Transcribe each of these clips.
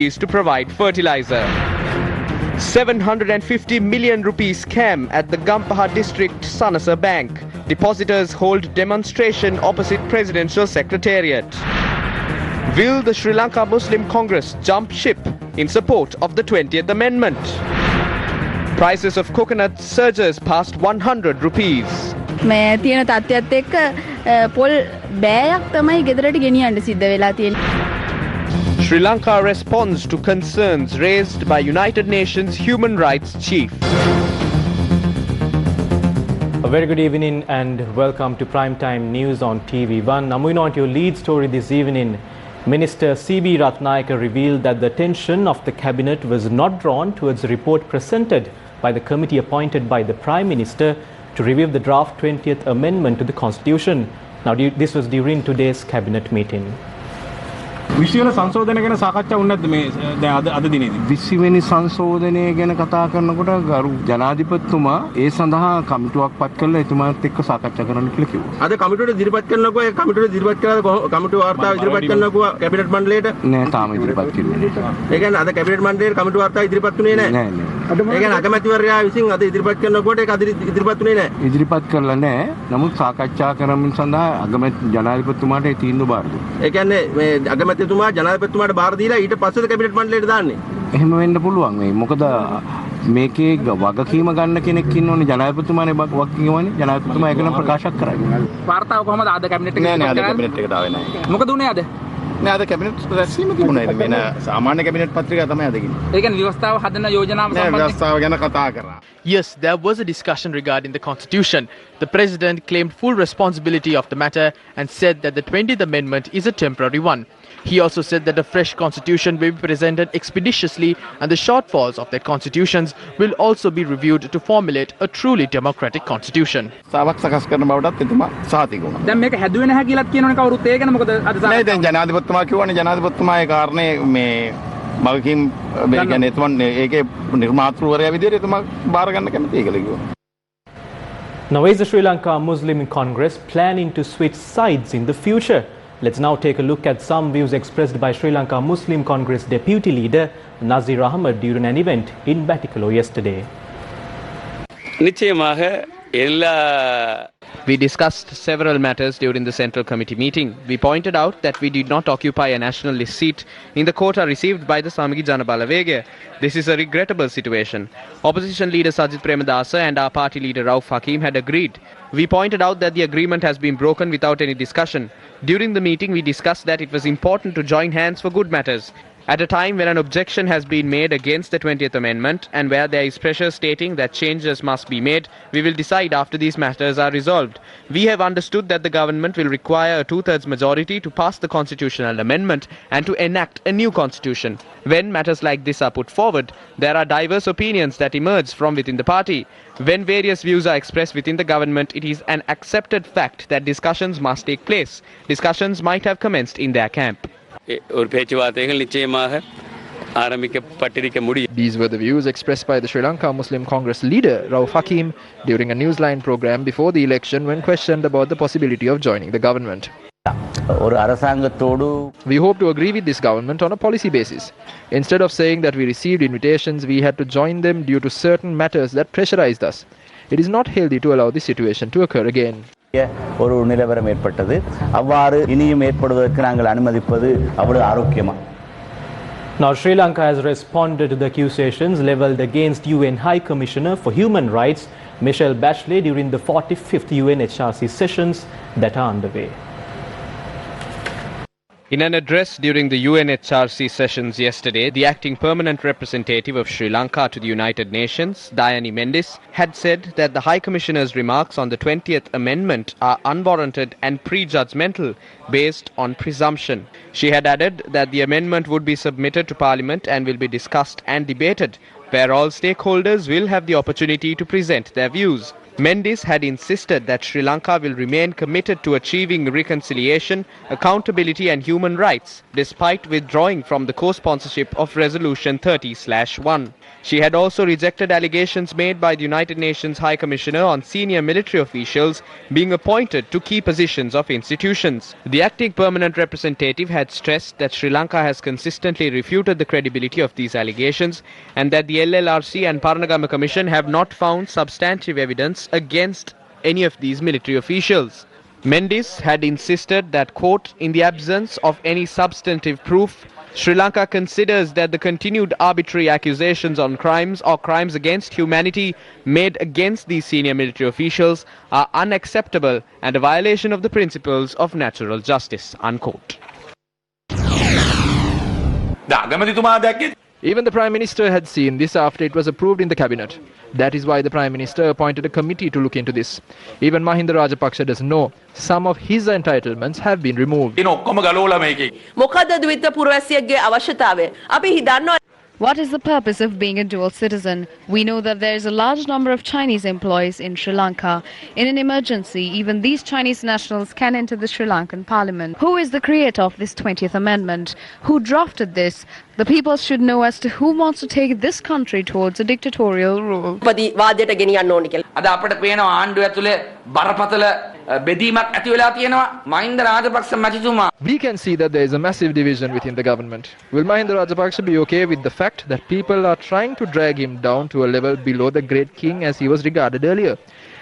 is to provide fertilizer. 750 million rupees scam at the Gampaha district Sanasa Bank. Depositors hold demonstration opposite Presidential Secretariat. Will the Sri Lanka Muslim Congress jump ship in support of the 20th Amendment? Prices of coconut surges past 100 rupees. මේ තියෙන තත්ත්වයත් එක්ක පොල් බෑයක් තමයි ගෙදරට ගෙනියන්න සිද්ධ වෙලා තියෙන්නේ. Sri Lanka responds to concerns raised by United Nations Human Rights Chief. A very good evening and welcome to Primetime News on TV1. Now moving on to your lead story this evening. Minister C.B. Ratnayaka revealed that the attention of the cabinet was not drawn towards the report presented by the committee appointed by the Prime Minister to review the draft 20th Amendment to the Constitution. Now this was during today's cabinet meeting. විශ්වල සංශෝධනය ගැන සාකච්ඡා වුණේ නැද්ද මේ දැන් අද දිනේදී 20 වෙනි සංශෝධනය ගැන කතා කරනකොට ගරු ජනාධිපතිතුමා ඒ සඳහා කමිටුවක් පත් කරලා එතුමාත් එක්ක සාකච්ඡා කරන්න කියලා කිව්වා. අද කමිටුවට ඉදිරිපත් කරනකොට ඒ කමිටුවට ඉදිරිපත් කරලා කමිටු වාර්තාව ඉදිරිපත් කරනකොට කැබිනට් මණ්ඩලයට නෑ තාම ඉදිරිපත් කිව්වේ නෑ. ඒ කියන්නේ අද කැබිනට් මණ්ඩලයේ කමිටු වාර්තාව ඉදිරිපත් වුණේ නෑ. නෑ නෑ. ඒ කියන්නේ අගමැතිවරයා විසින් අද ඉදිරිපත් කරනකොට ඒක අද ඉදිරිපත් වුණේ නෑ. ඉදිරිපත් කරලා නෑ. නමුත් සාකච්ඡා කරමින් සඳහා අගමැති ජනාධිපතිතුමාට ඒ තීන්දුව බාර දුන්නා. ඒ කියන්නේ මේ අගමැතිතුමා ජනාධිපතිතුමාට බාර දීලා ඊට පස්සේ කැබිනට් මණ්ඩලයට දාන්නේ. එහෙම වෙන්න පුළුවන්. මේ මොකද මේකේ වගකීම ගන්න කෙනෙක් ඉන්නෝනේ ජනාධිපතිතුමානේ වගකීමනේ. ජනාධිපතිතුමා ඒක නම් ප්‍රකාශ කරන්නේ. වාර්තාව කොහමද අද කැබිනට් එකේ? නෑ අද කැබිනට් එකට ආවේ නෑ. මොකද උනේ අද? නෑ අද කැබිනට් රැස්වීම තිබුණා. ඒක වෙන සාමාන්‍ය කැබිනට් පත්‍රිකාව තමයි අද ගින්නේ. ඒ කියන්නේ ව්‍යවස්ථාව හදන යෝජනාව සම්බන්ධයෙන් ව්‍යවස්ථාව ගැන කතා කරා. Yes, there was a discussion regarding the constitution. The president claimed full responsibility of the matter and said that the 20th Amendment is a temporary one. He also said that a fresh constitution will be presented expeditiously and the shortfalls of their constitutions will also be reviewed to formulate a truly democratic constitution. සාවක් සකස් කරන බවටත් එතුමා සාතික වුණා. දැන් මේක හැදුවේ නැහැ කියලාත් කියනවනේ කවුරුත් ඒ ගැන මොකද අද නෑ දැන් ජනාධිපතිතුමා කියවනේ ජනාධිපතිතුමා ඒ කාරණේ මේ වගකීම් මේ කියන්නේ එතුමා ඒකේ නිර්මාතෘවරයා විදිහට එතුමා බාර ගන්න කැමතියි කියලා කිව්වා. Now is the Sri Lanka Muslim Congress planning to switch sides in the future? Let's now take a look at some views expressed by Sri Lanka Muslim Congress Deputy Leader Nazir Ahmed during an event in Batticaloa yesterday. We discussed several matters during the Central Committee meeting. We pointed out that we did not occupy a nationalist seat in the quota received by the Samagi Janabalawege. This is a regrettable situation. Opposition leader Sajid Premadasa and our party leader Rauf Hakim had agreed. We pointed out that the agreement has been broken without any discussion. During the meeting, we discussed that it was important to join hands for good matters. At a time when an objection has been made against the 20th Amendment and where there is pressure stating that changes must be made, we will decide after these matters are resolved. We have understood that the government will require a two-thirds majority to pass the constitutional amendment and to enact a new constitution. When matters like this are put forward, there are diverse opinions that emerge from within the party. When various views are expressed within the government, it is an accepted fact that discussions must take place. Discussions might have commenced in their camp. These were the views expressed by the Sri Lanka Muslim Congress leader Rauf Hakim during a Newsline program before the election when questioned about the possibility of joining the government. We hope to agree with this government on a policy basis. Instead of saying that we received invitations, we had to join them due to certain matters that pressurized us. It is not healthy to allow this situation to occur again. ஒரு நிலவரம் ஏற்பட்டது அவ்வாறு இனியும் ஏற்படுவதற்கு நாங்கள் அனுமதிப்பது அவ்வளவு ஆரோக்கியமா. Now Sri Lanka has responded to the accusations leveled against UN High Commissioner for Human Rights Michelle Bachelet during the 45th UNHRC sessions that are underway. In an address during the UNHRC sessions yesterday, the acting permanent representative of Sri Lanka to the United Nations, Dayani Mendis, had said that the High Commissioner's remarks on the 20th Amendment are unwarranted and prejudgmental based on presumption. She had added that the amendment would be submitted to Parliament and will be discussed and debated, where all stakeholders will have the opportunity to present their views. Mendes had insisted that Sri Lanka will remain committed to achieving reconciliation, accountability and human rights, despite withdrawing from the co-sponsorship of Resolution 30/1. She had also rejected allegations made by the United Nations High Commissioner on senior military officials being appointed to key positions of institutions. The acting permanent representative had stressed that Sri Lanka has consistently refuted the credibility of these allegations and that the LLRC and Paranagama Commission have not found substantive evidence against any of these military officials. Mendes had insisted that, quote, in the absence of any substantive proof, Sri Lanka considers that the continued arbitrary accusations on crimes or crimes against humanity made against these senior military officials are unacceptable and a violation of the principles of natural justice, unquote. Even the Prime Minister had seen this after it was approved in the Cabinet. That is why the Prime Minister appointed a committee to look into this. Even Mahinda Rajapaksa doesn't know some of his entitlements have been removed. What is the purpose of being a dual citizen? We know that there is a large number of Chinese employees in Sri Lanka. In an emergency, even these Chinese nationals can enter the Sri Lankan parliament. Who is the creator of this 20th Amendment? Who drafted this? The people should know as to who wants to take this country towards a dictatorial rule. We can see that there is a massive division within the government. Will Mahinda Rajapaksa be okay with the fact that people are trying to drag him down to a level below the great king as he was regarded earlier?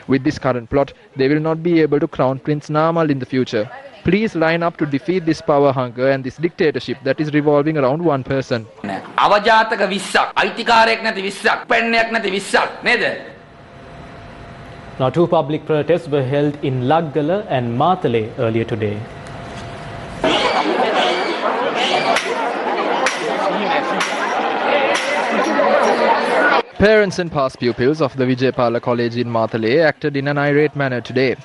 With this current plot, they will not be able to crown Prince Namal in the future. Please line up to defeat this power hunger and this dictatorship that is revolving around one person. Now, two public protests were held in Lanka and Matale earlier today. Parents and past pupils of the Vijaypala College in Matale acted in an irate manner today.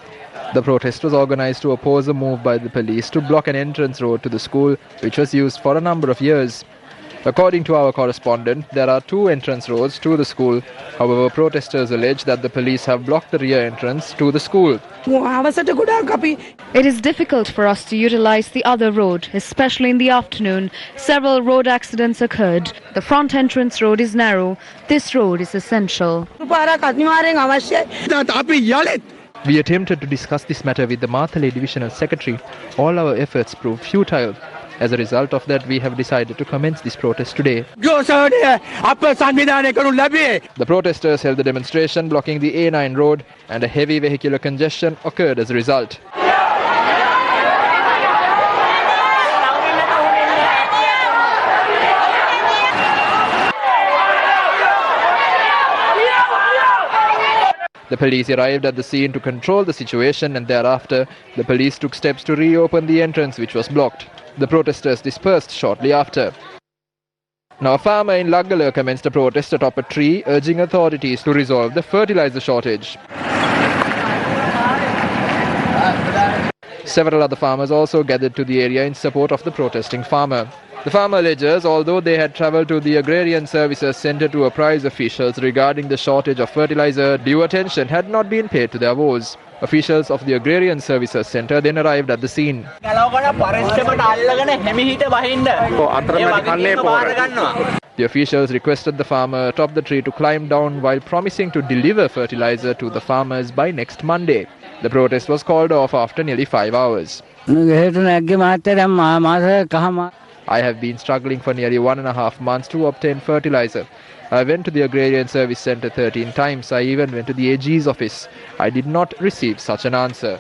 The protest was organized to oppose a move by the police to block an entrance road to the school, which was used for a number of years. According to our correspondent, there are two entrance roads to the school. However, protesters allege that the police have blocked the rear entrance to the school. It is difficult for us to utilize the other road, especially in the afternoon. Several road accidents occurred. The front entrance road is narrow. This road is essential. We attempted to discuss this matter with the Matale Divisional Secretary. All our efforts proved futile. As a result of that, we have decided to commence this protest today. The protesters held the demonstration blocking the A9 road, and a heavy vehicular congestion occurred as a result. The police arrived at the scene to control the situation, and thereafter the police took steps to reopen the entrance, which was blocked. The protesters dispersed shortly after. Now, a farmer in Lanka commenced a protest atop a tree, urging authorities to resolve the fertilizer shortage. Several other farmers also gathered to the area in support of the protesting farmer. The farmer alleges, although they had travelled to the Agrarian Services Centre to apprise officials regarding the shortage of fertilizer, due attention had not been paid to their woes. Officials of the Agrarian Services Centre then arrived at the scene. The officials requested the farmer atop the tree to climb down while promising to deliver fertilizer to the farmers by next Monday. The protest was called off after nearly 5 hours. I have been struggling for nearly 1.5 months to obtain fertilizer. I went to the Agrarian Service Centre 13 times. I even went to the AG's office. I did not receive such an answer.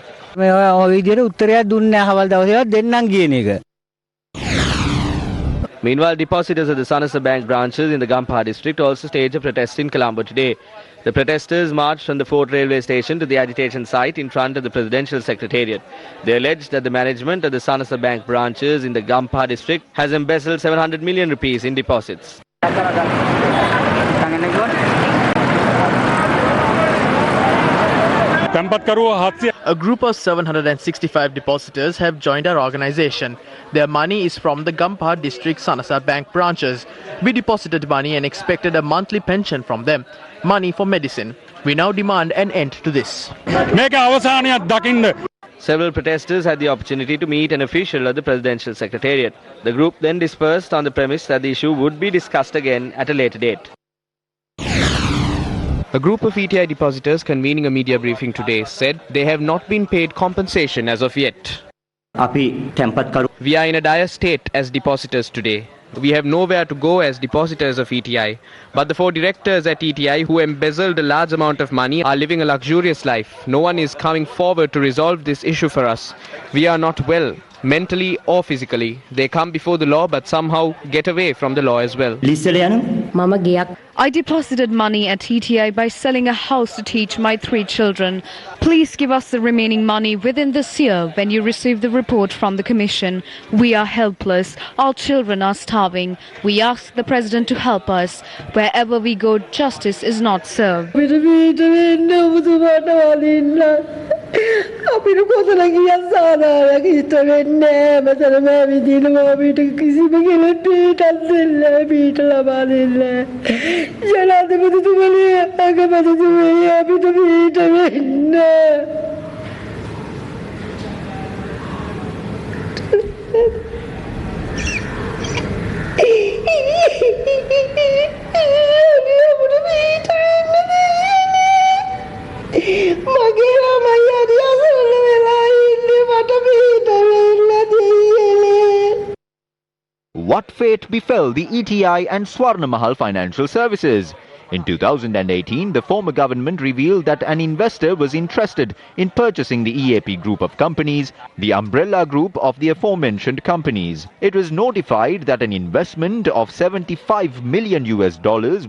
Meanwhile, depositors at the Sanasa Bank branches in the Gampaha district also staged a protest in Colombo today. The protesters marched from the Fort Railway Station to the agitation site in front of the Presidential Secretariat. They alleged that the management of the Sanasa Bank branches in the Gampaha district has embezzled 700 million rupees in deposits. A group of 765 depositors have joined our organization. Their money is from the Gampaha district Sanasa Bank branches. We deposited money and expected a monthly pension from them, money for medicine. We now demand an end to this. Several protesters had the opportunity to meet an official at the presidential secretariat. The group then dispersed on the premise that the issue would be discussed again at a later date. A group of ETI depositors convening a media briefing today said they have not been paid compensation as of yet. We are in a dire state as depositors today. We have nowhere to go as depositors of ETI. But the 4 directors at ETI who embezzled a large amount of money are living a luxurious life. No one is coming forward to resolve this issue for us. We are not well, mentally or physically. They come before the law but somehow get away from the law as well. I deposited money at ETI by selling a house to teach my 3 children. Please give us the remaining money within this year when you receive the report from the Commission. We are helpless. Our children are starving. We ask the President to help us. Wherever we go, justice is not served. What fate befell the ETI and Swarna Mahal Financial Services? In 2018, the former government revealed that an investor was interested in purchasing the EAP group of companies, the umbrella group of the aforementioned companies. It was notified that an investment of $75 million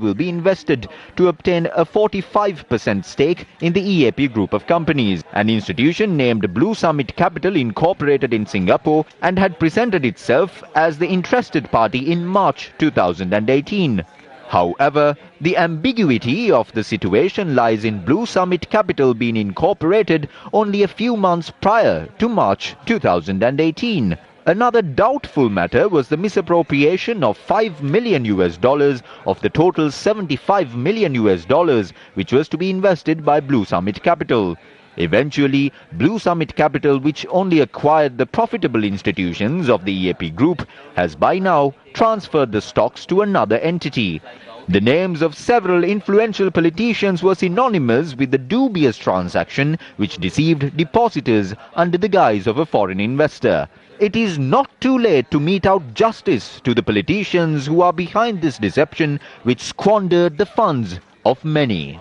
will be invested to obtain a 45% stake in the EAP group of companies, an institution named Blue Summit Capital Incorporated in Singapore and had presented itself as the interested party in March 2018. However, the ambiguity of the situation lies in Blue Summit Capital being incorporated only a few months prior to March 2018. Another doubtful matter was the misappropriation of $5 million of the total $75 million which was to be invested by Blue Summit Capital. Eventually, Blue Summit Capital, which only acquired the profitable institutions of the EAP group, has by now transferred the stocks to another entity. The names of several influential politicians were synonymous with the dubious transaction which deceived depositors under the guise of a foreign investor. It is not too late to mete out justice to the politicians who are behind this deception which squandered the funds of many.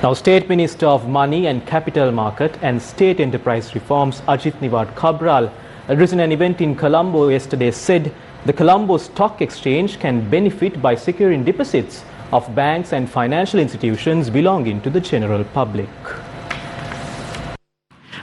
Now, State Minister of Money and Capital Market and State Enterprise Reforms Ajit Niwad Cabral addressing an event in Colombo yesterday said the Colombo Stock Exchange can benefit by securing deposits of banks and financial institutions belonging to the general public.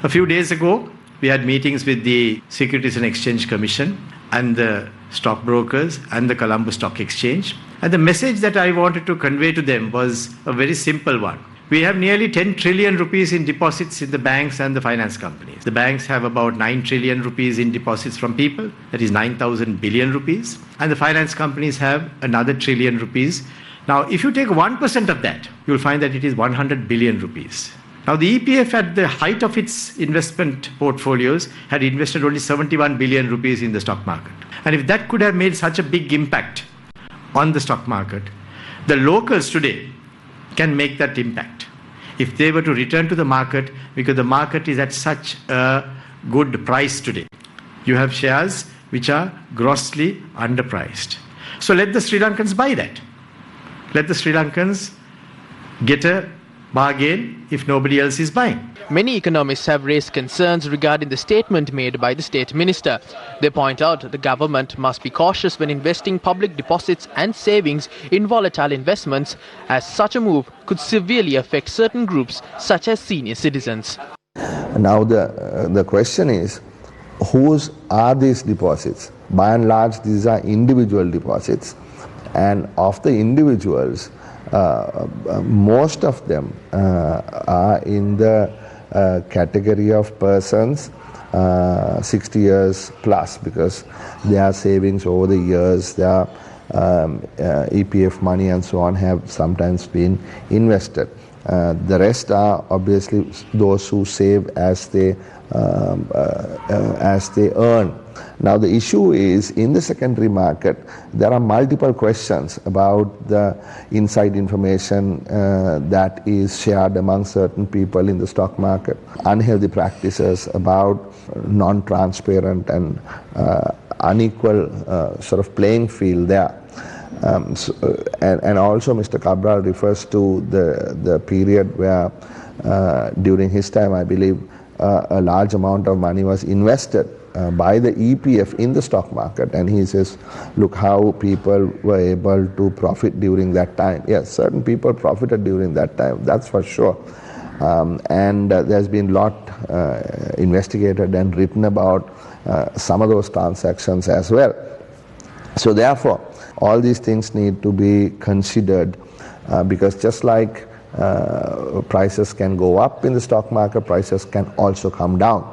A few days ago, we had meetings with the Securities and Exchange Commission and the stockbrokers and the Colombo Stock Exchange. And the message that I wanted to convey to them was a very simple one. We have nearly 10 trillion rupees in deposits in the banks and the finance companies. The banks have about 9 trillion rupees in deposits from people, that is 9,000 billion rupees. And the finance companies have another trillion rupees. Now, if you take 1% of that, you'll find that it is 100 billion rupees. Now, the EPF at the height of its investment portfolios had invested only 71 billion rupees in the stock market. And if that could have made such a big impact on the stock market, the locals today can make that impact. If they were to return to the market, because the market is at such a good price today. You have shares which are grossly underpriced. So let the Sri Lankans buy that. Let the Sri Lankans get a bargain if nobody else is buying. Many economists have raised concerns regarding the statement made by the State Minister. They point out the government must be cautious when investing public deposits and savings in volatile investments, as such a move could severely affect certain groups such as senior citizens. Now the question is, whose are these deposits? By and large, these are individual deposits, and of the individuals, most of them are in the category of persons 60 years plus, because their savings over the years, their EPF money and so on have sometimes been invested. The rest are obviously those who save as they earn. Now the issue is, in the secondary market, there are multiple questions about the inside information that is shared among certain people in the stock market, unhealthy practices, about non-transparent and unequal sort of playing field there. And also Mr. Cabral refers to the period where during his time, I believe, a large amount of money was invested by the EPF in the stock market, and he says, look how people were able to profit during that time. Yes, certain people profited during that time, that's for sure. And there's been a lot investigated and written about some of those transactions as well. So therefore, all these things need to be considered because just like prices can go up in the stock market, prices can also come down.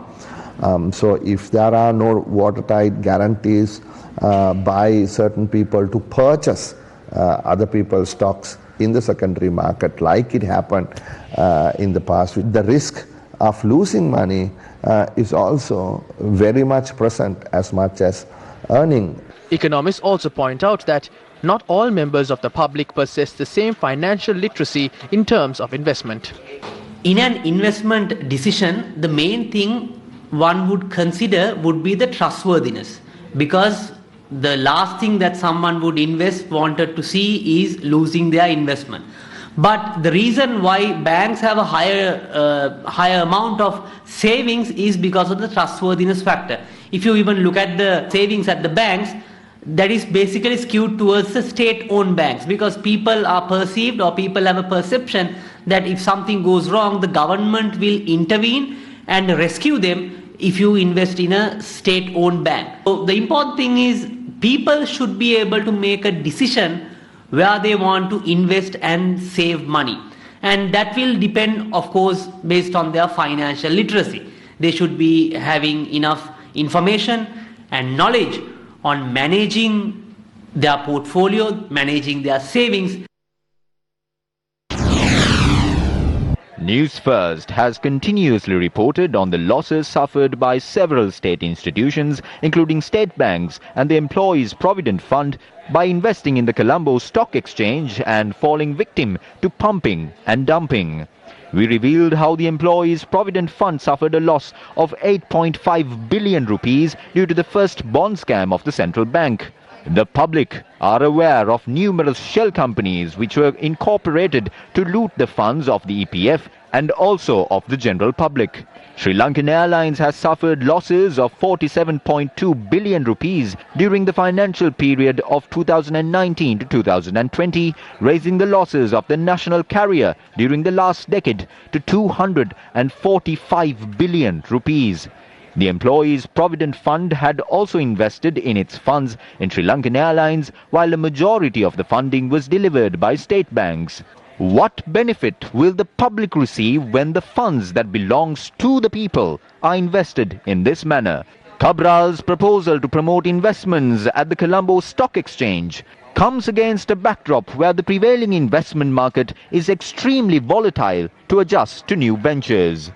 So if there are no watertight guarantees by certain people to purchase other people's stocks in the secondary market, like it happened in the past, the risk of losing money is also very much present as much as earning. Economists also point out that not all members of the public possess the same financial literacy in terms of investment. In an investment decision, the main thing one would consider would be the trustworthiness, because the last thing that someone would wanted to see is losing their investment. But the reason why banks have a higher amount of savings is because of the trustworthiness factor. If you even look at the savings at the banks, that is basically skewed towards the state-owned banks, because people are perceived, or people have a perception that if something goes wrong, the government will intervene and rescue them if you invest in a state-owned bank. So the important thing is people should be able to make a decision where they want to invest and save money. And that will depend, of course, based on their financial literacy. They should be having enough information and knowledge on managing their portfolio, managing their savings. Newsfirst has continuously reported on the losses suffered by several state institutions, including state banks and the Employees Provident Fund, by investing in the Colombo Stock Exchange and falling victim to pumping and dumping. We revealed how the Employees Provident Fund suffered a loss of 8.5 billion rupees due to the first bond scam of the central bank. The public are aware of numerous shell companies which were incorporated to loot the funds of the EPF and also of the general public. Sri Lankan Airlines has suffered losses of 47.2 billion rupees during the financial period of 2019 to 2020, raising the losses of the national carrier during the last decade to 245 billion rupees. The Employees Provident Fund had also invested in its funds in Sri Lankan Airlines, while the majority of the funding was delivered by state banks. What benefit will the public receive when the funds that belongs to the people are invested in this manner? Cabral's proposal to promote investments at the Colombo Stock Exchange comes against a backdrop where the prevailing investment market is extremely volatile to adjust to new ventures.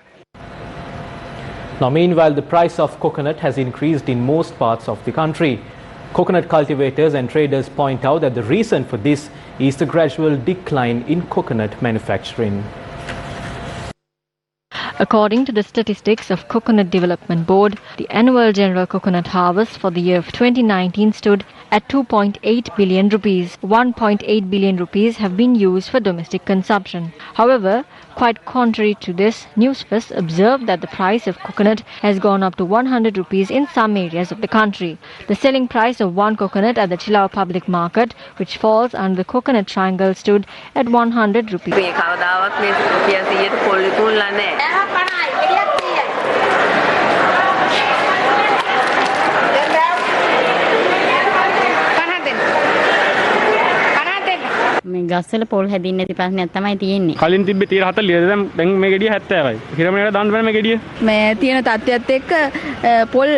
Now, meanwhile, the price of coconut has increased in most parts of the country. Coconut cultivators and traders point out that the reason for this is the gradual decline in coconut manufacturing. According to the statistics of Coconut Development Board, the annual general coconut harvest for the year of 2019 stood at 2.8 billion rupees. 1.8 billion rupees have been used for domestic consumption. However, quite contrary to this, Newsfirst observed that the price of coconut has gone up to 100 rupees in some areas of the country. The selling price of one coconut at the Chilao public market, which falls under the coconut triangle, stood at 100 rupees. මේ ගස්වල පොල් හැදින්නේ නැති ප්‍රශ්නයක් තමයි තියෙන්නේ. කලින් තිබ්බේ 40 දැන් මේ ගෙඩිය 70යි. හිරමනේට දාන්න බෑ මේ ගෙඩිය. මේ තියෙන තත්ත්වයත් එක්ක පොල්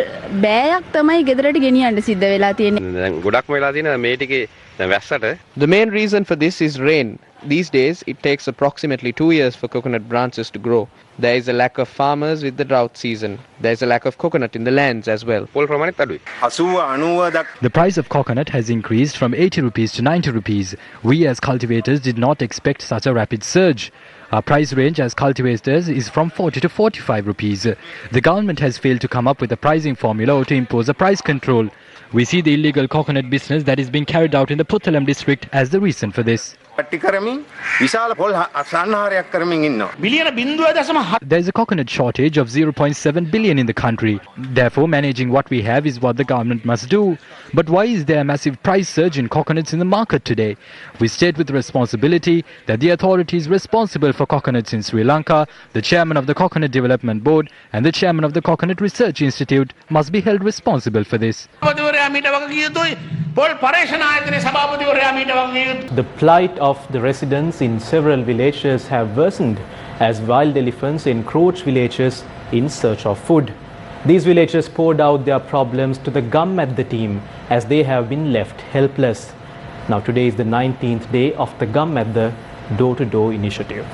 බෑයක් තමයි ගෙදරට ගෙනියන්න සිද්ධ වෙලා තියෙන්නේ. දැන් ගොඩක්ම වෙලා තියෙන මේ ටිකේ දැන් වැස්සට. The main reason for this is rain. These days, it takes approximately 2 years for coconut branches to grow. There is a lack of farmers with the drought season. There is a lack of coconut in the lands as well. The price of coconut has increased from 80 rupees to 90 rupees. We as cultivators did not expect such a rapid surge. Our price range as cultivators is from 40 to 45 rupees. The government has failed to come up with a pricing formula or to impose a price control. We see the illegal coconut business that is being carried out in the Puttalam district as the reason for this. There is a coconut shortage of 0.7 billion in the country. Therefore, managing what we have is what the government must do. But why is there a massive price surge in coconuts in the market today? We state with responsibility that the authorities responsible for coconuts in Sri Lanka, the chairman of the Coconut Development Board and the chairman of the Coconut Research Institute must be held responsible for this. The plight of the residents in several villages have worsened as wild elephants encroach villages in search of food. These villagers poured out their problems to the Gammadda team as they have been left helpless. Now today is the 19th day of the Gammadda door-to-door initiative.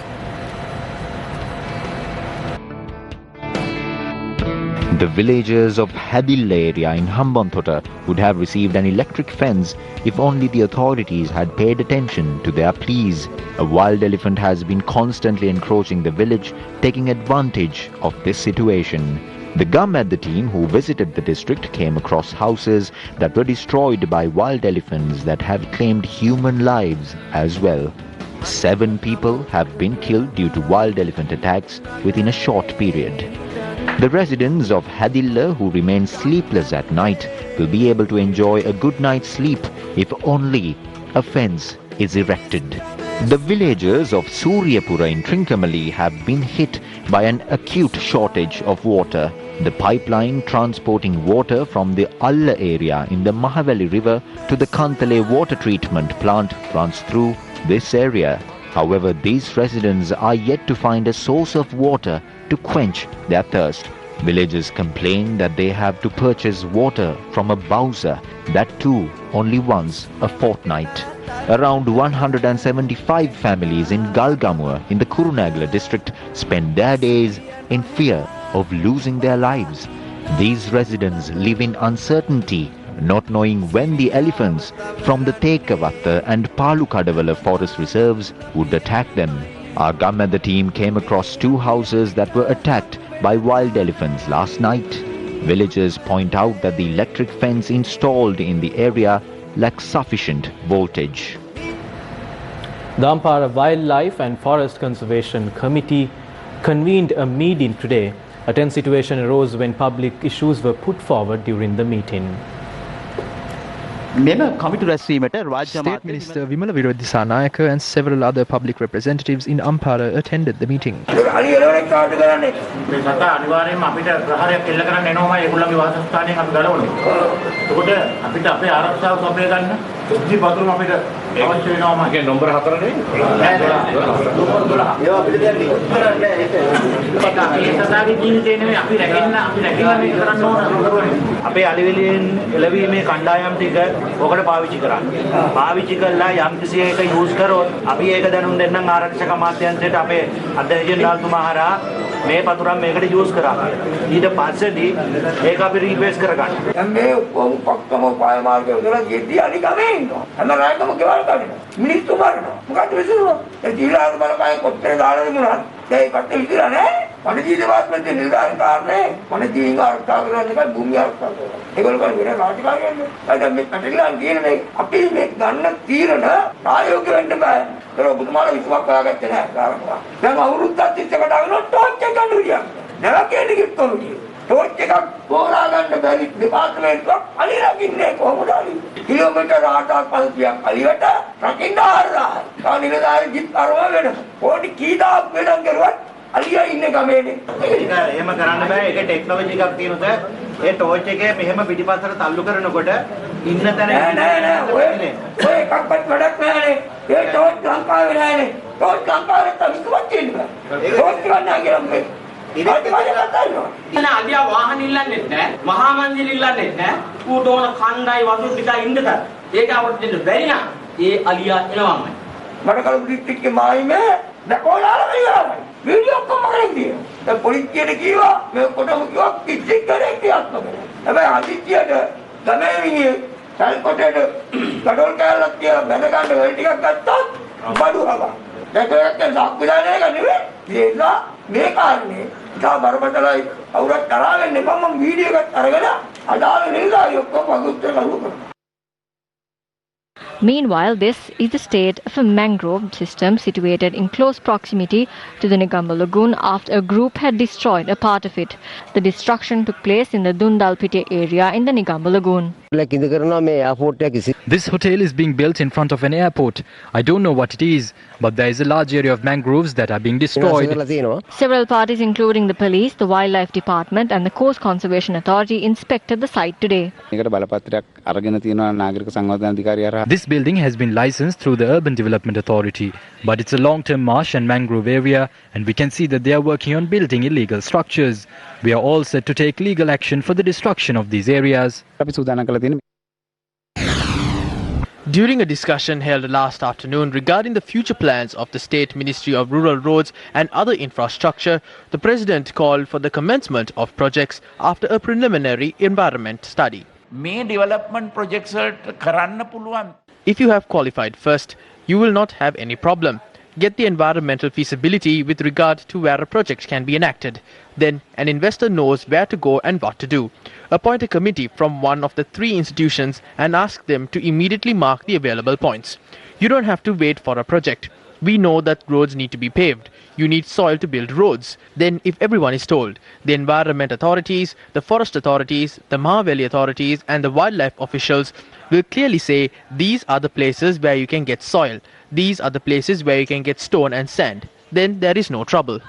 The villagers of Hadilla area in Hambantota would have received an electric fence if only the authorities had paid attention to their pleas. A wild elephant has been constantly encroaching the village, taking advantage of this situation. The Gammadda team who visited the district came across houses that were destroyed by wild elephants that have claimed human lives as well. 7 people have been killed due to wild elephant attacks within a short period. The residents of Hadilla who remain sleepless at night will be able to enjoy a good night's sleep if only a fence is erected. The villagers of Suryapura in Trincomalee have been hit by an acute shortage of water. The pipeline transporting water from the Alla area in the Mahavali River to the Kantale water treatment plant runs through this area. However, these residents are yet to find a source of water to quench their thirst. Villagers complain that they have to purchase water from a bowser, that too only once a fortnight. Around 175 families in Galgamur in the Kurunegala district spend their days in fear of losing their lives. These residents live in uncertainty, not knowing when the elephants from the Tekavatta and Palukadavala forest reserves would attack them. Our Gammadda team came across 2 houses that were attacked by wild elephants last night. Villagers point out that the electric fence installed in the area lacks sufficient voltage. The Ampara Wildlife and Forest Conservation Committee convened a meeting today. A tense situation arose when public issues were put forward during the meeting. State Minister Vimala Wirodhisanayake and several other public representatives in Ampara attended the meeting. ඔකට පාවිච්චි කරන්න. පාවිච්චි කරලා යම් කිසි එක use කරොත් අපි ඒක දැනුම් දෙන්නම් ආරක්ෂක අමාත්‍යාංශයට අපේ අධ්‍යක්ෂ ජනරාල්තුමා හරහා මේ පතුරන් මේකට යූස් කරා. ඊට පස්සේදී ඒක අපි රික්වෙස්ට් කරගන්න. දැන් මේ ඔක්කොම පක්කම පාය මාර්ගය උදලා ගෙඩි අලි ගමේ ඉන්නවා. හැම රායකම ගෙවල් ගන්නවා. මිනිස්සු මරනවා. මොකද විසුරුවා? ඒ ජීලාර බලපෑම් කොච්චර දාලා තිබුණා. ඒ කට්ටිය විසිරලා නැහැ. වනජීවවත් මැද නිලධාරී කාරණේ වනජීවීන් ආරක්ෂා කරන එකයි භූමිය ආරක්ෂා කරන. ඒගොල්ලෝ කියන්නේ වෙන රාජකාරියන්නේ. දැන් මේ පැටලිලා කියන්නේ මේ අපි මේ ගන්න තීරණ ප්‍රායෝගික වෙන්න බෑ. ඒක ඔබතුමාලා විශ්වාස කරගත්තේ නැහැ කාරණා. දැන් අවුරුද්දක් තිස්සකට ආවොත් ටෝච් එක ගන්න උරියක්. නැවකේට කිව්වොත් ටෝච් එකක් හොරා ගන්න බැරි දෙපාර්තමේන්තුවක් අලි රකින්නේ කොහොමද අලි? කිලෝමීටර් 8,500ක් අලියට රකින්න ආරලා. තා නිලධාරී ජිප් අරව වෙන. ඕටි කීදාක් වෙනන් කරුවත් අලියා ඉන්නේ ගමේනේ. ඒක එහෙම කරන්න බෑ. ඒක ටෙක්නොලොජි එකක් තියෙනද ඒ ටෝච් එකේ මෙහෙම පිටිපස්සට තල්ලු කරනකොට ඉන්න තැන නෑ ඔය එකක්වත් වැඩක් නෑනේ. ඒ ටෝච් ලංකාවේ නෑනේ. රෝඩ් ලංකාවේ නැත්තම් විකුණක් තියෙනවා. රෝඩ් ගන්න කියලා මේ. අදියා වාහන ඉල්ලන්නේ නැහැ. මහා මන්දිර ඉල්ලන්නේ නැහැ. ඌට ඕන කණ්ඩායි වතුර ටිකයි ඉන්නද. ඒක අපිට දෙන්න බැරි නම් ඒ අලියා එනවමයි. මට කලු ඩිස්ට්‍රික්කේ මායිමේ දැකෝලාල වෙනවා. වීඩියෝ ඔක්කොම කරන් තියෙනවා. දැන් පොලිසියට කිව්වා මේ කොටම කිව්වා කිසික් කරේ කියාත්ම කරා. හැබැයි අදිත්‍යයට ගමේ විනියේ සල්කොටේට කඩොල් කෑල්ලක් කියලා බැඳ ගන්න වෙල් ටිකක් ගත්තා බඩු හවා. දැන් ඒකත් සාක්කුදානේ එක නෙවෙයි. ඒලා මේ කාරණේ තා බරපතලයි අවුරක් තරහ වෙන්න එපා මම වීඩියෝ එකක් අරගෙන අදාළ නිලධාරියෝ ඔක්කොම වගුත්තර කරුවා. Meanwhile, this is the state of a mangrove system situated in close proximity to the Negombo Lagoon after a group had destroyed a part of it. The destruction took place in the Dundalpite area in the Negombo Lagoon. This hotel is being built in front of an airport. I don't know what it is, but there is a large area of mangroves that are being destroyed. Several parties, including the police, the Wildlife Department and the Coast Conservation Authority, inspected the site today. This building has been licensed through the Urban Development Authority, but it's a long-term marsh and mangrove area, and we can see that they are working on building illegal structures. We are all set to take legal action for the destruction of these areas. During a discussion held last afternoon regarding the future plans of the State Ministry of Rural Roads and other infrastructure, the President called for the commencement of projects after a preliminary environment study. If you have qualified first, you will not have any problem. Get the environmental feasibility with regard to where a project can be enacted. Then an investor knows where to go and what to do. Appoint a committee from one of the three institutions and ask them to immediately mark the available points. You don't have to wait for a project. We know that roads need to be paved. You need soil to build roads. Then if everyone is told, the environment authorities, the forest authorities, the Mahaveli authorities and the wildlife officials will clearly say these are the places where you can get soil. These are the places where you can get stone and sand. Then there is no trouble.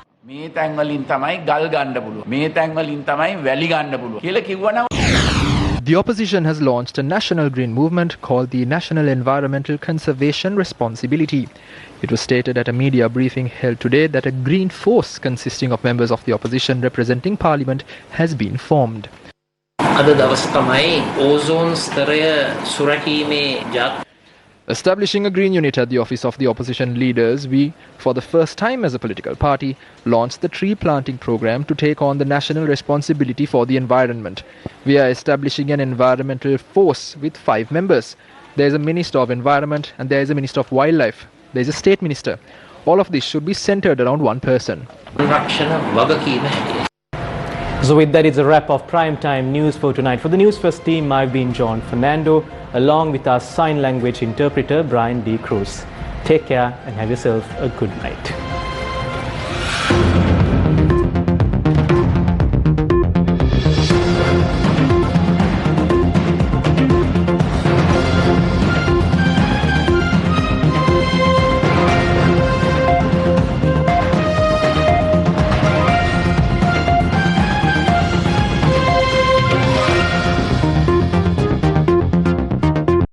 The opposition has launched a national green movement called the National Environmental Conservation Responsibility. It was stated at a media briefing held today that a green force consisting of members of the opposition representing parliament has been formed. Establishing a green unit at the office of the opposition leaders, we, for the first time as a political party, launched the tree planting program to take on the national responsibility for the environment. We are establishing an environmental force with 5 members. There is a Minister of Environment and there is a Minister of Wildlife. There is a State Minister. All of this should be centered around one person. So with that, it's a wrap of Primetime News for tonight. For the Newsfirst team, I've been John Fernando, along with our sign language interpreter, Brian D. Cruz. Take care and have yourself a good night.